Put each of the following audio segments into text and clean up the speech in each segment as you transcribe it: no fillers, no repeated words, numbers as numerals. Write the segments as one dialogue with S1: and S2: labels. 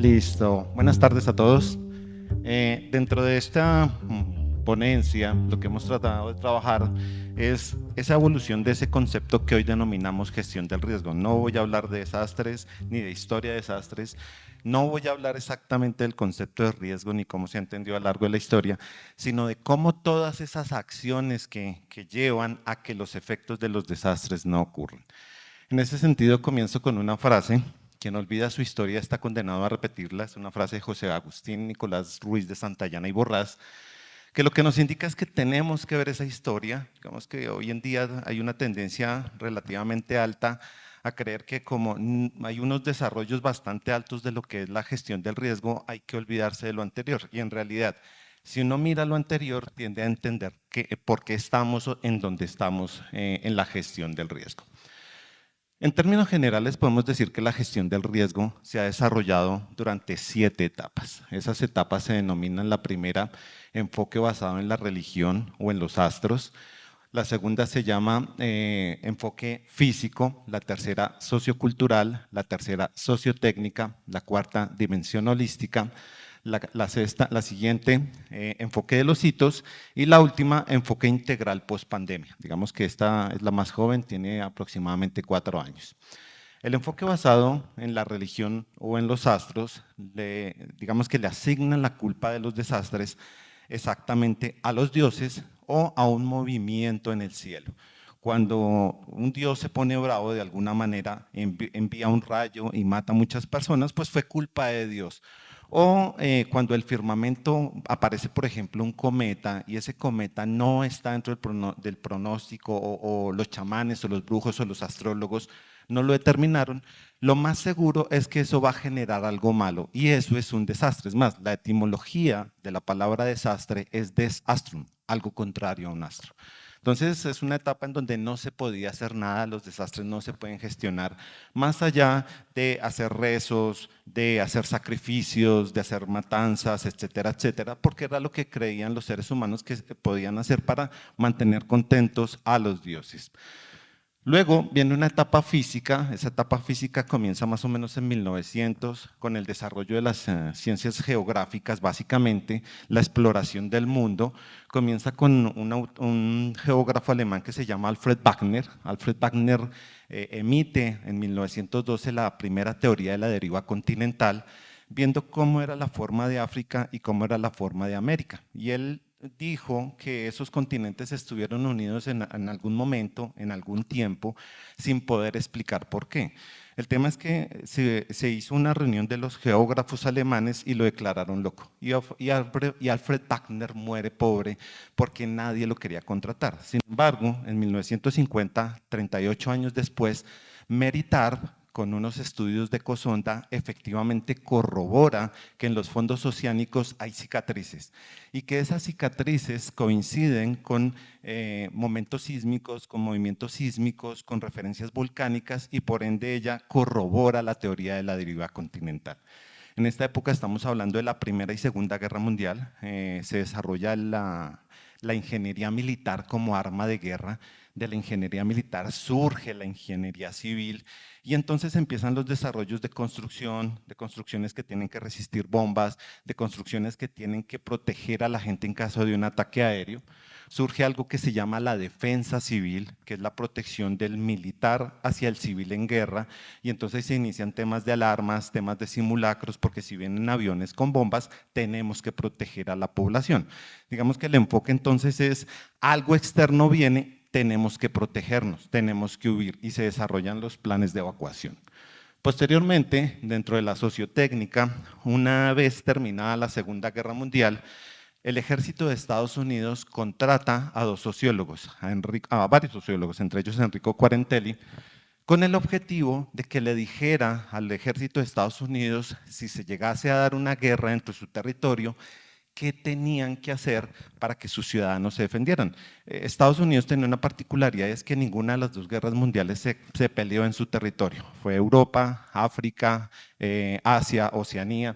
S1: Listo. Buenas tardes a todos. Dentro de esta ponencia, lo que hemos tratado de trabajar es esa evolución de ese concepto que hoy denominamos gestión del riesgo. No voy a hablar de desastres ni de historia de desastres, no voy a hablar exactamente del concepto de riesgo ni cómo se ha entendido a lo largo de la historia, sino de cómo todas esas acciones que llevan a que los efectos de los desastres no ocurran. En ese sentido, comienzo con una frase: quien olvida su historia está condenado a repetirla. Es una frase de José Agustín Nicolás Ruiz de Santayana y Borrás, que lo que nos indica es que tenemos que ver esa historia. Digamos que hoy en día hay una tendencia relativamente alta a creer que como hay unos desarrollos bastante altos de lo que es la gestión del riesgo, hay que olvidarse de lo anterior. Y en realidad, si uno mira lo anterior, tiende a entender por qué estamos en donde estamos en la gestión del riesgo. En términos generales, podemos decir que la gestión del riesgo se ha desarrollado durante 7 etapas. Esas etapas se denominan: la primera, enfoque basado en la religión o en los astros; la segunda se llama enfoque físico; la tercera, sociocultural; la tercera, sociotécnica; la cuarta, dimensión holística; la siguiente, enfoque de los hitos; y la última, enfoque integral post-pandemia. Digamos que esta es la más joven, tiene aproximadamente 4 años. El enfoque basado en la religión o en los astros, digamos que le asignan la culpa de los desastres exactamente a los dioses o a un movimiento en el cielo. Cuando un dios se pone bravo de alguna manera, envía un rayo y mata a muchas personas, pues fue culpa de Dios. O cuando el firmamento aparece, por ejemplo, un cometa, y ese cometa no está dentro del pronóstico, o los chamanes o los brujos o los astrólogos no lo determinaron, lo más seguro es que eso va a generar algo malo, y eso es un desastre. Es más, la etimología de la palabra desastre es desastrum, algo contrario a un astro. Entonces es una etapa en donde no se podía hacer nada, los desastres no se pueden gestionar, más allá de hacer rezos, de hacer sacrificios, de hacer matanzas, etcétera, etcétera, porque era lo que creían los seres humanos que podían hacer para mantener contentos a los dioses. Luego viene una etapa física. Esa etapa física comienza más o menos en 1900 con el desarrollo de las ciencias geográficas. Básicamente, la exploración del mundo comienza con un geógrafo alemán que se llama Alfred Wagner. Alfred Wagner emite en 1912 la primera teoría de la deriva continental, viendo cómo era la forma de África y cómo era la forma de América. Y él dijo que esos continentes estuvieron unidos en algún momento, en algún tiempo, sin poder explicar por qué. El tema es que se hizo una reunión de los geógrafos alemanes y lo declararon loco. Y Alfred Wagner muere pobre porque nadie lo quería contratar. Sin embargo, en 1950, 38 años después, Meritar, con unos estudios de Ecosonda, efectivamente corrobora que en los fondos oceánicos hay cicatrices, y que esas cicatrices coinciden con momentos sísmicos, con movimientos sísmicos, con referencias volcánicas, y por ende ella corrobora la teoría de la deriva continental. En esta época estamos hablando de la Primera y Segunda Guerra Mundial. Se desarrolla la ingeniería militar como arma de guerra. De la ingeniería militar surge la ingeniería civil, y entonces empiezan los desarrollos de construcción, de construcciones que tienen que resistir bombas, de construcciones que tienen que proteger a la gente en caso de un ataque aéreo. Surge algo que se llama la defensa civil, que es la protección del militar hacia el civil en guerra, y entonces se inician temas de alarmas, temas de simulacros, porque si vienen aviones con bombas, tenemos que proteger a la población. Digamos que el enfoque entonces es: algo externo viene, tenemos que protegernos, tenemos que huir, y se desarrollan los planes de evacuación. Posteriormente, dentro de la sociotécnica, una vez terminada la Segunda Guerra Mundial, el ejército de Estados Unidos contrata a dos sociólogos, a varios sociólogos, entre ellos Enrico Quarentelli, con el objetivo de que le dijera al ejército de Estados Unidos, si se llegase a dar una guerra dentro de su territorio, qué tenían que hacer para que sus ciudadanos se defendieran. Estados Unidos tenía una particularidad, es que ninguna de las dos guerras mundiales se peleó en su territorio. Fue Europa, África, Asia, Oceanía.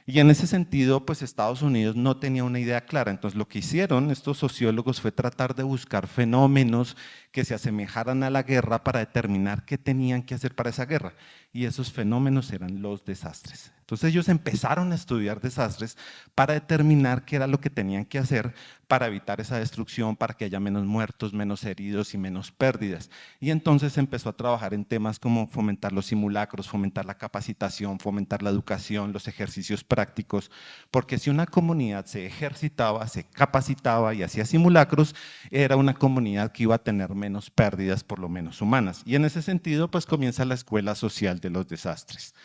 S1: Y en ese sentido, pues Estados Unidos no tenía una idea clara. Entonces lo que hicieron estos sociólogos fue tratar de buscar fenómenos que se asemejaran a la guerra para determinar qué tenían que hacer para esa guerra. Y esos fenómenos eran los desastres. Entonces ellos empezaron a estudiar desastres para determinar qué era lo que tenían que hacer para evitar esa destrucción, para que haya menos muertos, menos heridos y menos pérdidas. Y entonces empezó a trabajar en temas como fomentar los simulacros, fomentar la capacitación, fomentar la educación, los ejercicios prácticos, porque si una comunidad se ejercitaba, se capacitaba y hacía simulacros, era una comunidad que iba a tener menos pérdidas, por lo menos humanas. Y en ese sentido, pues comienza la escuela social de los desastres.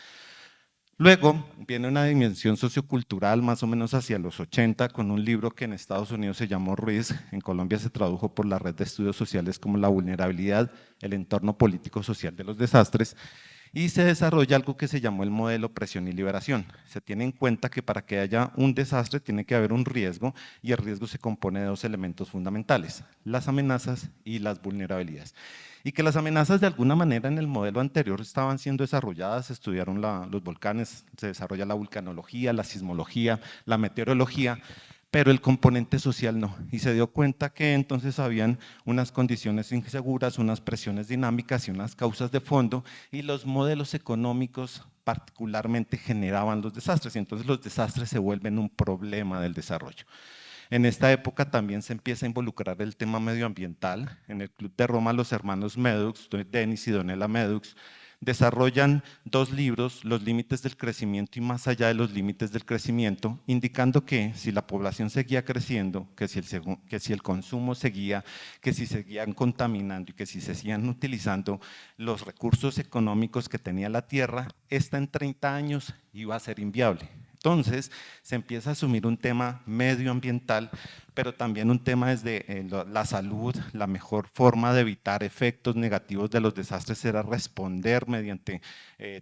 S1: Luego viene una dimensión sociocultural más o menos hacia los 80 con un libro que en Estados Unidos se llamó RISC, en Colombia se tradujo por la Red de Estudios Sociales como La vulnerabilidad, el entorno político-social de los desastres, y se desarrolla algo que se llamó el modelo presión y liberación. Se tiene en cuenta que para que haya un desastre tiene que haber un riesgo y el riesgo se compone de dos elementos fundamentales, las amenazas y las vulnerabilidades. Y que las amenazas de alguna manera en el modelo anterior estaban siendo desarrolladas, se estudiaron los volcanes, se desarrolla la vulcanología, la sismología, la meteorología, pero el componente social no. Y se dio cuenta que entonces habían unas condiciones inseguras, unas presiones dinámicas y unas causas de fondo, y los modelos económicos particularmente generaban los desastres, y entonces los desastres se vuelven un problema del desarrollo. En esta época también se empieza a involucrar el tema medioambiental. En el Club de Roma, los hermanos Medux, Denis y Donella Medux, desarrollan dos libros, Los límites del crecimiento y Más allá de los límites del crecimiento, indicando que si la población seguía creciendo, que si el consumo seguía, que si seguían contaminando y que si se seguían utilizando los recursos económicos que tenía la Tierra, esta en 30 años iba a ser inviable. Entonces se empieza a asumir un tema medioambiental, pero también un tema desde la salud. La mejor forma de evitar efectos negativos de los desastres era responder mediante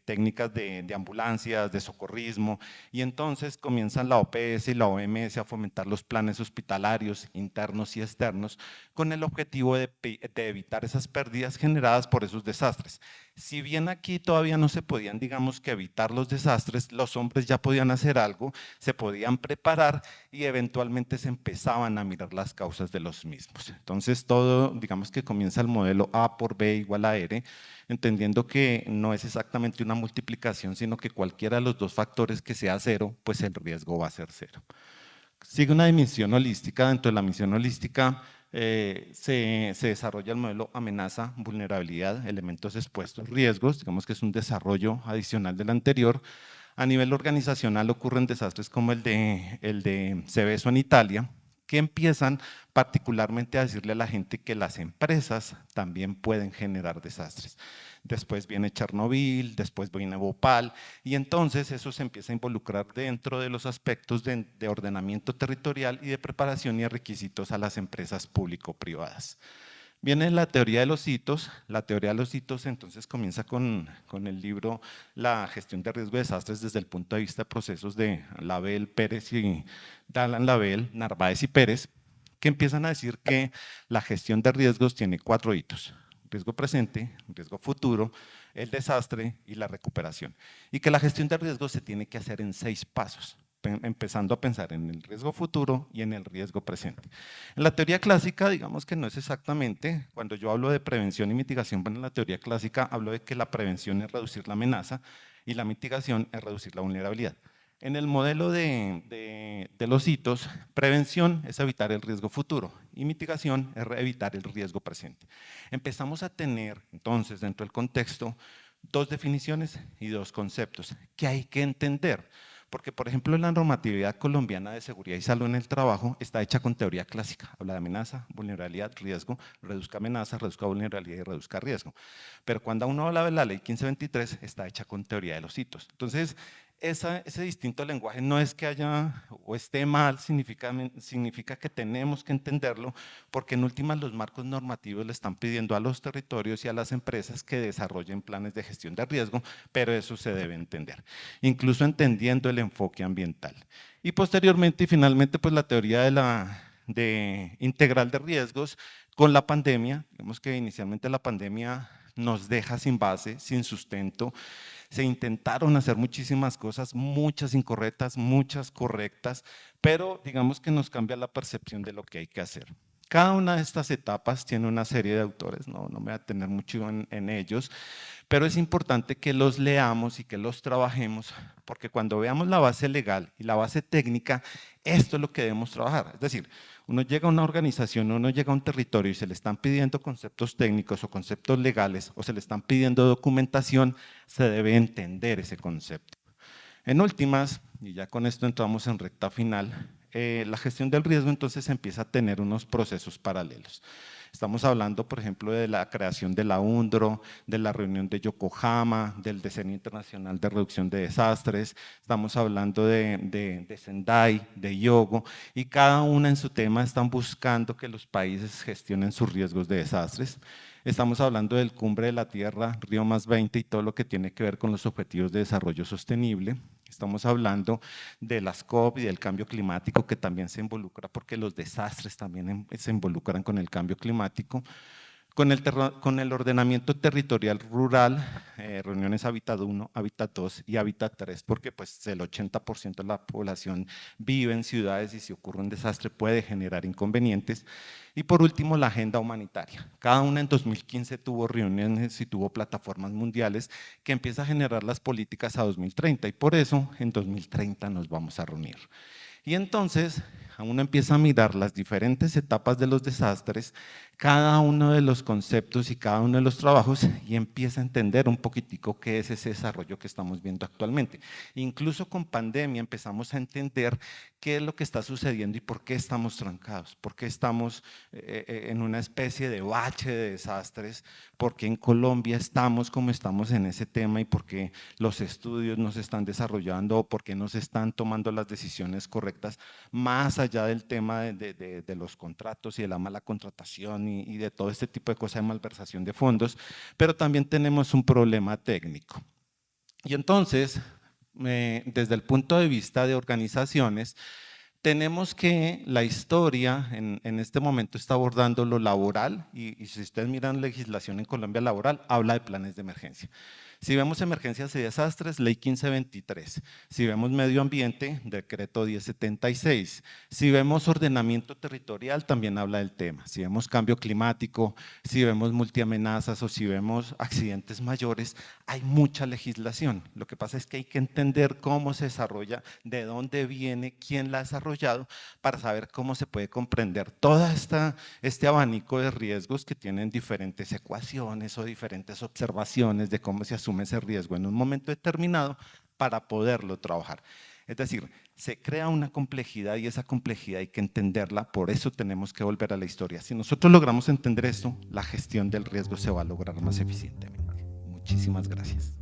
S1: técnicas de ambulancias, de socorrismo, y entonces comienzan la OPS y la OMS a fomentar los planes hospitalarios internos y externos con el objetivo de evitar esas pérdidas generadas por esos desastres. Si bien aquí todavía no se podían, digamos que evitar los desastres, los hombres ya podían hacer algo, se podían preparar y eventualmente se empezaban a mirar las causas de los mismos. Entonces todo, digamos que comienza el modelo A por B igual a R, entendiendo que no es exactamente una multiplicación, sino que cualquiera de los dos factores que sea cero, pues el riesgo va a ser cero. Sigue una dimensión holística. Dentro de la misión holística se desarrolla el modelo amenaza, vulnerabilidad, elementos expuestos, riesgos, digamos que es un desarrollo adicional del anterior. A nivel organizacional ocurren desastres como el de Seveso en Italia, que empiezan particularmente a decirle a la gente que las empresas también pueden generar desastres. Después viene Chernobyl, después viene Bhopal, y entonces eso se empieza a involucrar dentro de los aspectos de ordenamiento territorial y de preparación y de requisitos a las empresas público-privadas. Viene la teoría de los hitos. La teoría de los hitos entonces comienza con el libro La gestión de riesgo de desastres desde el punto de vista de procesos de Label, Pérez y Dalan, Label, Narváez y Pérez, que empiezan a decir que la gestión de riesgos tiene 4 hitos: riesgo presente, riesgo futuro, el desastre y la recuperación. Y que la gestión de riesgos se tiene que hacer en 6 pasos, empezando a pensar en el riesgo futuro y en el riesgo presente. En la teoría clásica, digamos que no es exactamente, cuando yo hablo de prevención y mitigación, bueno, en la teoría clásica hablo de que la prevención es reducir la amenaza y la mitigación es reducir la vulnerabilidad. En el modelo de los hitos, prevención es evitar el riesgo futuro y mitigación es evitar el riesgo presente. Empezamos a tener entonces dentro del contexto 2 definiciones y 2 conceptos que hay que entender. Porque, por ejemplo, la normatividad colombiana de seguridad y salud en el trabajo está hecha con teoría clásica. Habla de amenaza, vulnerabilidad, riesgo, reduzca amenaza, reduzca vulnerabilidad y reduzca riesgo. Pero cuando uno habla de la ley 1523, está hecha con teoría de los hitos. Entonces, ese distinto lenguaje no es que haya o esté mal, significa que tenemos que entenderlo, porque en últimas los marcos normativos le están pidiendo a los territorios y a las empresas que desarrollen planes de gestión de riesgo, pero eso se debe entender, incluso entendiendo el enfoque ambiental. Y posteriormente y finalmente, pues la teoría de integral de riesgos con la pandemia. Vemos que inicialmente la pandemia nos deja sin base, sin sustento. Se intentaron hacer muchísimas cosas, muchas incorrectas, muchas correctas, pero digamos que nos cambia la percepción de lo que hay que hacer. Cada una de estas etapas tiene una serie de autores, no me voy a detener mucho en ellos, pero es importante que los leamos y que los trabajemos, porque cuando veamos la base legal y la base técnica, esto es lo que debemos trabajar. Es decir, uno llega a una organización, uno llega a un territorio y se le están pidiendo conceptos técnicos o conceptos legales o se le están pidiendo documentación, se debe entender ese concepto. En últimas, y ya con esto entramos en recta final, la gestión del riesgo entonces empieza a tener unos procesos paralelos. Estamos hablando, por ejemplo, de la creación de la UNDRO, de la reunión de Yokohama, del Diseño Internacional de Reducción de Desastres, estamos hablando de Sendai, de Hyogo, y cada una en su tema están buscando que los países gestionen sus riesgos de desastres. Estamos hablando del Cumbre de la Tierra, Río +20 y todo lo que tiene que ver con los Objetivos de Desarrollo Sostenible. Estamos hablando de las COP y del cambio climático que también se involucra porque los desastres también se involucran con el cambio climático. Con el ordenamiento territorial rural, reuniones Hábitat 1, Hábitat 2 y Hábitat 3, porque pues el 80% de la población vive en ciudades y si ocurre un desastre puede generar inconvenientes. Y por último, la agenda humanitaria. Cada una en 2015 tuvo reuniones y tuvo plataformas mundiales que empieza a generar las políticas a 2030 y por eso en 2030 nos vamos a reunir. Y entonces uno empieza a mirar las diferentes etapas de los desastres, cada uno de los conceptos y cada uno de los trabajos y empieza a entender un poquitico qué es ese desarrollo que estamos viendo actualmente. Incluso con pandemia empezamos a entender qué es lo que está sucediendo y por qué estamos trancados, por qué estamos en una especie de bache de desastres, por qué en Colombia estamos como estamos en ese tema y por qué los estudios no se están desarrollando o por qué no se están tomando las decisiones correctas, más allá del tema de los contratos y de la mala contratación y de todo este tipo de cosas de malversación de fondos, pero también tenemos un problema técnico. Y entonces, desde el punto de vista de organizaciones, tenemos que la historia en este momento está abordando lo laboral y si ustedes miran legislación en Colombia laboral, habla de planes de emergencia. Si vemos emergencias y desastres, ley 1523. Si vemos medio ambiente, decreto 1076. Si vemos ordenamiento territorial, también habla del tema. Si vemos cambio climático, si vemos multiamenazas o si vemos accidentes mayores, hay mucha legislación. Lo que pasa es que hay que entender cómo se desarrolla, de dónde viene, quién la ha desarrollado, para saber cómo se puede comprender todo este abanico de riesgos que tienen diferentes ecuaciones o diferentes observaciones de cómo se asume ese riesgo en un momento determinado para poderlo trabajar. Es decir, se crea una complejidad y esa complejidad hay que entenderla, por eso tenemos que volver a la historia. Si nosotros logramos entender esto, la gestión del riesgo se va a lograr más eficientemente. Muchísimas gracias.